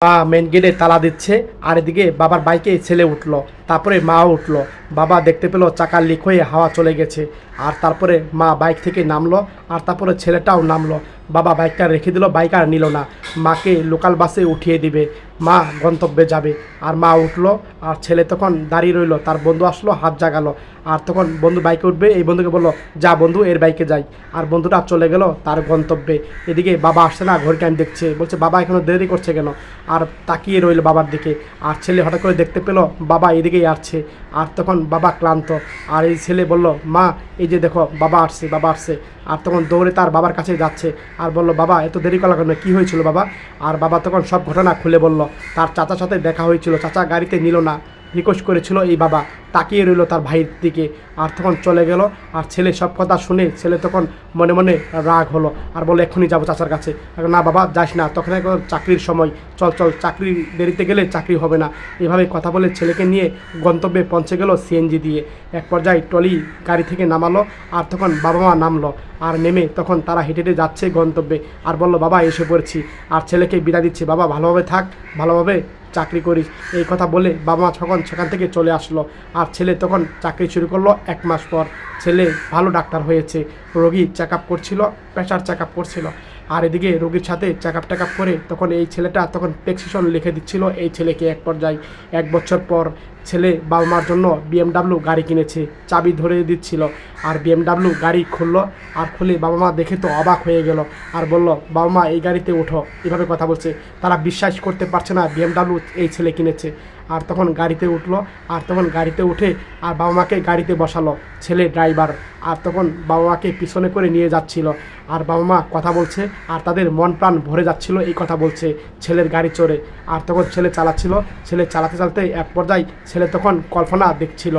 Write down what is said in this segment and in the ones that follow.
মা মেন গেটে তালা দিচ্ছে, আর এদিকে বাবার বাইকে ছেলে উঠলো, তারপরে মাও উঠলো। বাবা দেখতে পেলো চাকার লিক হয়ে হাওয়া চলে গেছে। আর তারপরে মা বাইক থেকে নামলো, আর তারপরে ছেলেটাও নামলো। বাবা বাইকটা রেখে দিল, বাইক আর নিল না। মাকে লোকাল বাসে উঠিয়ে দিবে, মা গন্তব্যে যাবে। আর মা উঠলো, আর ছেলে তখন দাঁড়িয়ে রইলো। তার বন্ধু আসলো, হাত জাগালো। আর তখন বন্ধু বাইকে উঠবে, এই বন্ধুকে বললো, যা বন্ধু, এর বাইকে যাই। আর বন্ধুটা চলে গেল তার গন্তব্যে। এদিকে বাবা আসছে না, ঘড়ি টাইম দেখছে, বলছে বাবা এখনো দেরি করছে কেন। আর তাকিয়ে রইল বাবার দিকে। আর ছেলে হঠাৎ করে দেখতে পেলো বাবা এদিকেই আসছে। আর তখন বাবা ক্লান্ত। আর এই ছেলে বলল, মা এই যে দেখো বাবা আসছে, বাবা আসছে। আর তখন দৌড়ে তার বাবার কাছে যাচ্ছে, আর বলল, বাবা এত দেরি করলো কেন, কী হয়েছিল বাবা? আর বাবা তখন সব ঘটনা খুলে বলল। তার চাচার সাথে দেখা হয়েছিল, চাচা গাড়িতে নিল না, রিকোয়েস্ট করেছিল। এই বাবা তাকিয়ে রইল তার ভাইয়ের দিকে। আর তখন চলে গেল। আর ছেলে সব কথা শুনে ছেলে তখন মনে মনে রাগ হলো, আর বলে এক্ষুনি যাবো চাচার কাছে। না বাবা যাস না, তখন এখন চাকরির সময়, চল চল, চাকরি দেরিতে গেলে চাকরি হবে না। এভাবে কথা বলে ছেলেকে নিয়ে গন্তব্যে পৌঁছে গেল সিএনজি দিয়ে। এক পর্যায়ে ট্রলি গাড়ি থেকে নামালো। আর তখন বাবা মা নামলো। আর নেমে তখন তারা হেঁটে হেঁটে যাচ্ছে গন্তব্যে। আর বলল, বাবা এসে পড়েছি। আর ছেলেকে বিদায় দিচ্ছে, বাবা ভালোভাবে থাক, ভালোভাবে চাকরি করিস। এই কথা বলে বাবা মা তখন সেখান থেকে চলে আসলো। আর ছেলে তখন চাকরি শুরু করলো 1 মাস পর। ছেলে ভালো ডাক্তার হয়েছে, রোগী চেক আপ করছিল, প্রেশার চেক আপ করছিল। আর এদিকে রোগীর সাথে চেক আপ করে তখন এই ছেলেটা তখন প্রেসক্রিপশন লিখে দিচ্ছিল এই ছেলেকে। এক পর্যায়ে 1 বছর পর ছেলে বাবা মার জন্য বিএমডাব্লিউ গাড়ি কিনেছে, চাবি ধরে দিচ্ছিল। আর বিএমডাব্লিউ গাড়ি খুললো, আর খুলে বাবা মা দেখে তো অবাক হয়ে গেল। আর বলল, বাবা মা এই গাড়িতে ওঠো, এভাবে কথা বলছে। তারা বিশ্বাস করতে পারছে না বিএমডাব্লিউ এই ছেলে কিনেছে। আর তখন গাড়িতে উঠলো। আর তখন গাড়িতে উঠে আর বাবা মাকে গাড়িতে বসালো ছেলে ড্রাইভার। আর তখন বাবা মাকে পিছনে করে নিয়ে যাচ্ছিল। আর বাবা মা কথা বলছে, আর তাদের মন প্রাণ ভরে যাচ্ছিল এই কথা বলছে ছেলের গাড়ি চড়ে। আর তখন ছেলে চালাচ্ছিল। ছেলে চালাতে চালাতে এক পর্যায়ে ছেলে তখন কল্পনা দেখছিল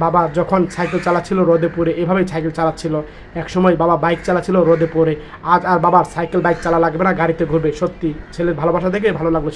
বাবা যখন সাইকেল চালাচ্ছিল রোদে পড়ে, এভাবেই সাইকেল চালাচ্ছিল। একসময় বাবা বাইক চালাচ্ছিল রোদে পড়ে। আজ আর বাবার সাইকেল বাইক চালা লাগবে না, গাড়িতে ঘুরবে। সত্যি ছেলের ভালোবাসা দেখে ভালো লাগলো।